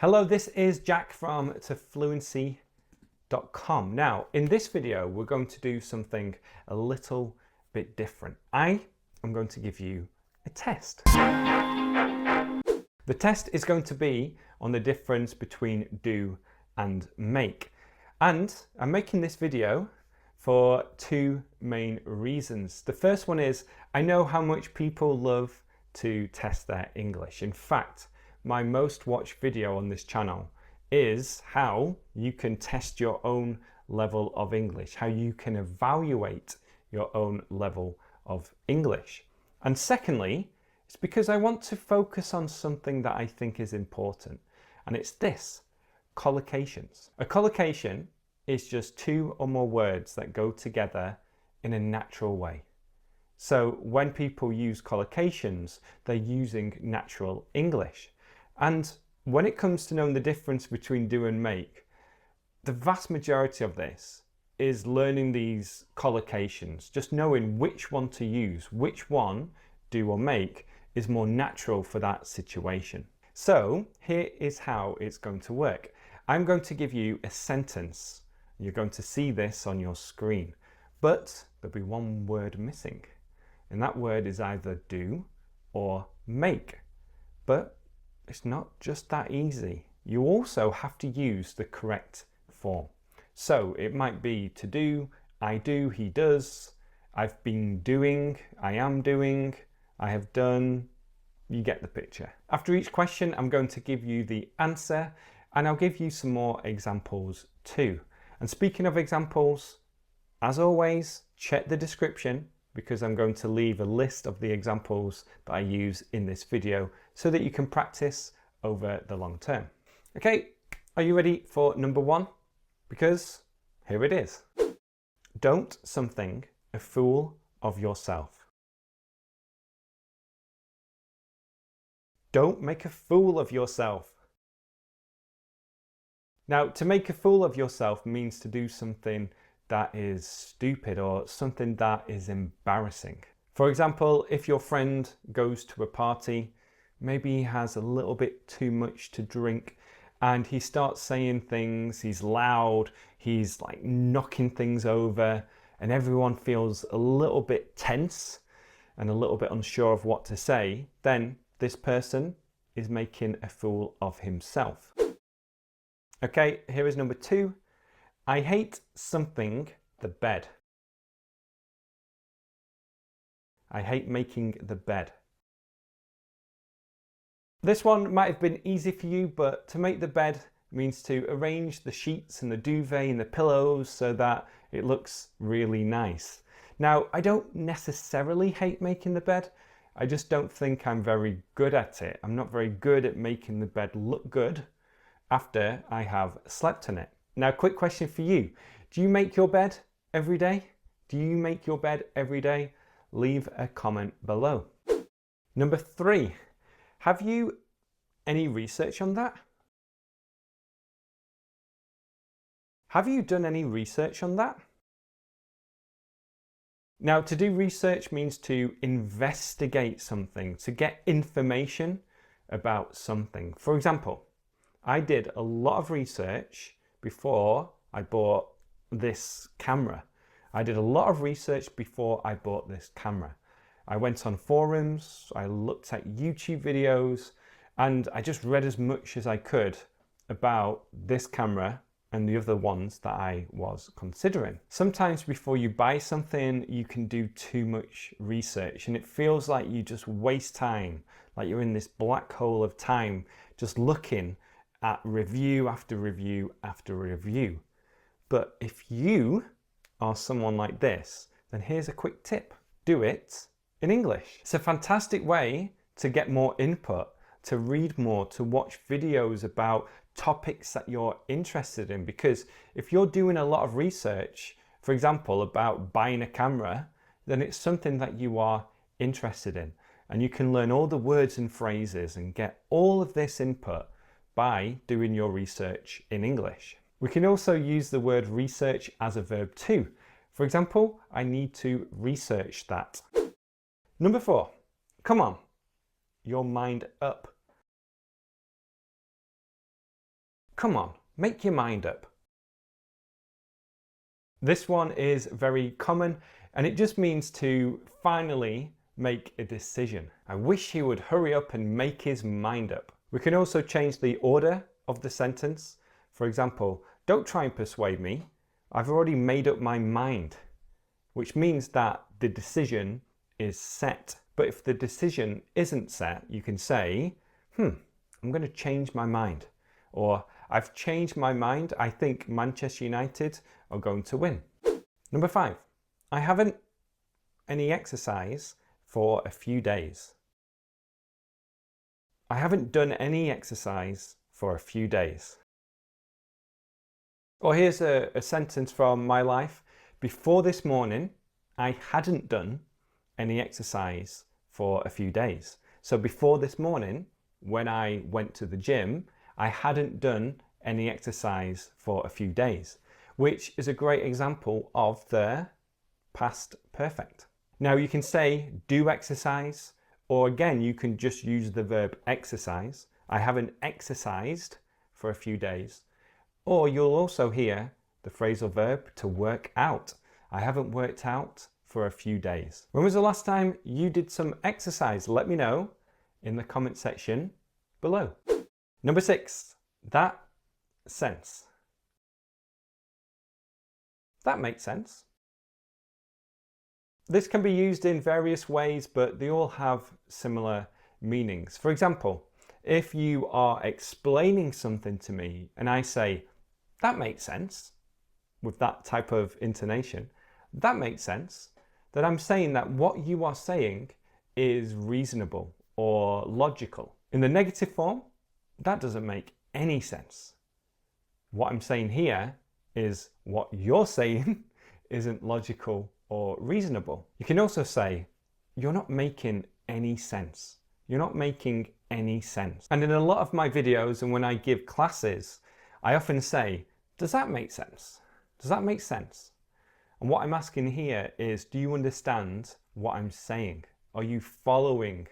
Hello, this is Jack from Fluency.com. Now, in this video, we're going to do something a little bit different. I am going to give you a test. The test is going to be on the difference between do and make. And I'm making this video for two main reasons. The first one is I know how much people love to test their English. In fact, my most watched video on this channel is how you can test your own level of English, how you can evaluate your own level of English. And secondly, it's because I want to focus on something that I think is important, and it's this: collocations. A collocation is just two or more words that go together in a natural way. So when people use collocations, they're using natural English. And when it comes to knowing the difference between do and make, the vast majority of this is learning these collocations, just knowing which one to use, which one, do or make, is more natural for that situation. So here is how it's going to work. I'm going to give you a sentence. You're going to see this on your screen, but there'll be one word missing, and that word is either do or make. But it's not just that easy. You also have to use the correct form. So it might be to do, I do, he does, I've been doing, I am doing, I have done. You get the picture. After each question, I'm going to give you the answer, and I'll give you some more examples too. And speaking of examples, as always, check the description, because I'm going to leave a list of the examples that I use in this video so that you can practice over the long term. Okay, are you ready for number one? Because here it is. Don't something a fool of yourself. Don't make a fool of yourself. Now, to make a fool of yourself means to do something that is stupid or something that is embarrassing. For example, if your friend goes to a party, maybe he has a little bit too much to drink and he starts saying things, he's loud, he's like knocking things over, and everyone feels a little bit tense and a little bit unsure of what to say, then this person is making a fool of himself. Okay, here is number two. I hate something the bed. I hate making the bed. This one might have been easy for you, but to make the bed means to arrange the sheets and the duvet and the pillows so that it looks really nice. Now, I don't necessarily hate making the bed. I just don't think I'm very good at it. I'm not very good at making the bed look good after I have slept in it. Now, quick question for you. Do you make your bed every day? Do you make your bed every day? Leave a comment below. Number three, have you any research on that? Have you done any research on that? Now, to do research means to investigate something, to get information about something. For example, I did a lot of research before I bought this camera. I did a lot of research before I bought this camera. I went on forums, I looked at YouTube videos, and I just read as much as I could about this camera and the other ones that I was considering. Sometimes before you buy something, you can do too much research and it feels like you just waste time, like you're in this black hole of time just looking at review after review after review. But if you are someone like this, then here's a quick tip. Do it in English. It's a fantastic way to get more input, to read more, to watch videos about topics that you're interested in. Because if you're doing a lot of research, for example, about buying a camera, then it's something that you are interested in. And you can learn all the words and phrases and get all of this input by doing your research in English. We can also use the word research as a verb too. For example, I need to research that. Number four, come on, your mind up. Come on, make your mind up. This one is very common and it just means to finally make a decision. I wish he would hurry up and make his mind up. We can also change the order of the sentence. For example, don't try and persuade me. I've already made up my mind, which means that the decision is set. But if the decision isn't set, you can say, I'm going to change my mind. Or I've changed my mind. I think Manchester United are going to win. Number 5, I haven't any exercise for a few days. I haven't done any exercise for a few days. Or here's a sentence from my life. Before this morning, I hadn't done any exercise for a few days. So before this morning, when I went to the gym, I hadn't done any exercise for a few days, which is a great example of the past perfect. Now you can say do exercise, or again, you can just use the verb exercise. I haven't exercised for a few days. Or you'll also hear the phrasal verb to work out. I haven't worked out for a few days. When was the last time you did some exercise? Let me know in the comment section below. Number 6, that sense. That makes sense. This can be used in various ways, but they all have similar meanings. For example, if you are explaining something to me and I say, that makes sense, with that type of intonation, that makes sense, that I'm saying that what you are saying is reasonable or logical. In the negative form, that doesn't make any sense. What I'm saying here is what you're saying isn't logical or reasonable. You can also say, you're not making any sense. You're not making any sense. And in a lot of my videos and when I give classes, I often say, does that make sense? Does that make sense? And what I'm asking here is, do you understand what I'm saying? Are you following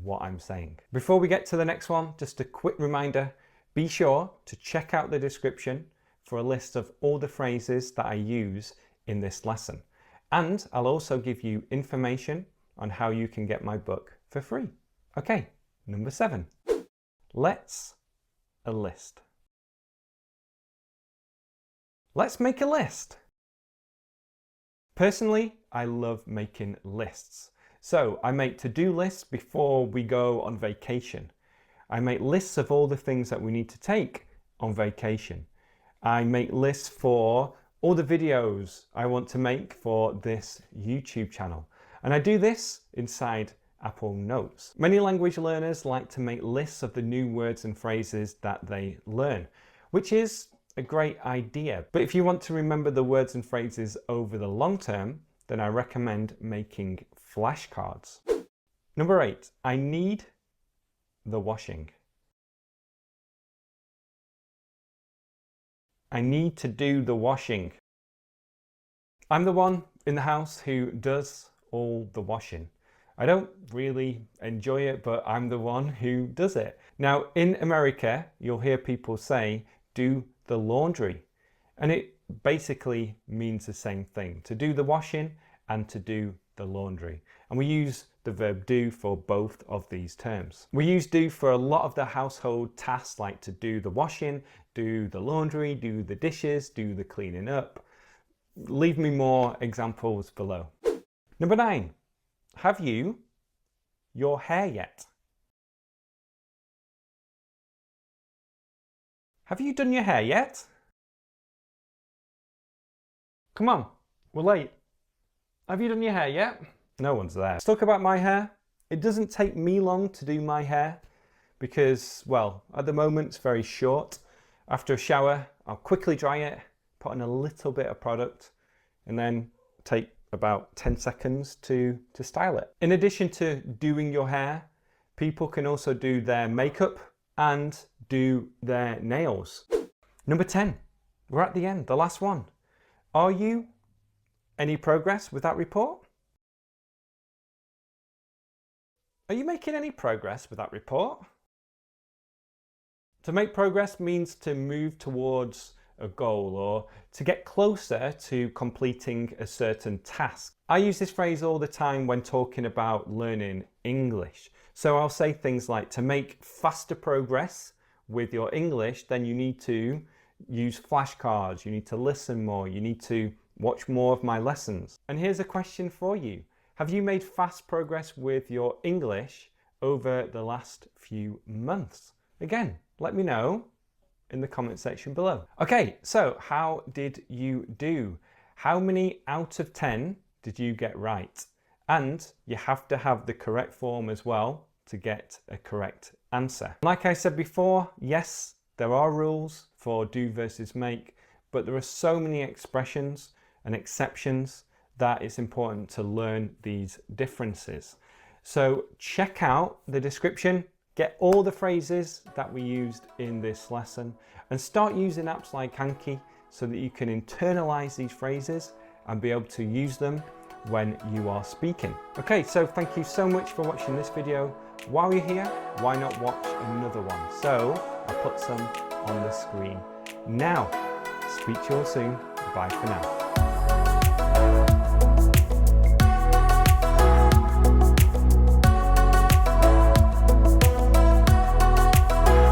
what I'm saying? Before we get to the next one, just a quick reminder, be sure to check out the description for a list of all the phrases that I use in this lesson. And I'll also give you information on how you can get my book for free. Okay, number 7. Let's a list. Let's make a list. Personally, I love making lists. So I make to-do lists before we go on vacation. I make lists of all the things that we need to take on vacation. I make lists for all the videos I want to make for this YouTube channel. And I do this inside Apple Notes. Many language learners like to make lists of the new words and phrases that they learn, which is a great idea. But if you want to remember the words and phrases over the long term, then I recommend making flashcards. Number 8, I need the washing. I need to do the washing. I'm the one in the house who does all the washing. I don't really enjoy it, but I'm the one who does it. Now, in America, you'll hear people say, do the laundry. And it basically means the same thing, to do the washing and to do the laundry. And we use the verb do for both of these terms. We use do for a lot of the household tasks, like to do the washing, do the laundry, do the dishes, do the cleaning up. Leave me more examples below. Number 9, have you your hair yet? Have you done your hair yet? Come on, we're late. Have you done your hair yet? No one's there. Let's talk about my hair. It doesn't take me long to do my hair because, well, at the moment it's very short. After a shower, I'll quickly dry it, put in a little bit of product, and then take about 10 seconds to style it. In addition to doing your hair, people can also do their makeup and do their nails. Number 10, we're at the end, the last one. Are you any progress with that report? Are you making any progress with that report? To make progress means to move towards a goal or to get closer to completing a certain task. I use this phrase all the time when talking about learning English. So I'll say things like, to make faster progress with your English, then you need to use flashcards, you need to listen more, you need to watch more of my lessons. And here's a question for you. Have you made fast progress with your English over the last few months? Again, let me know in the comment section below. Okay, so how did you do? How many out of 10 did you get right? And you have to have the correct form as well to get a correct answer. Like I said before, yes, there are rules for do versus make, but there are so many expressions and exceptions that it's important to learn these differences. So check out the description, get all the phrases that we used in this lesson, and start using apps like Anki so that you can internalize these phrases and be able to use them when you are speaking. Okay, so thank you so much for watching this video. While you're here, why not watch another one? So I'll put some on the screen now. Speak to you all soon. Bye for now.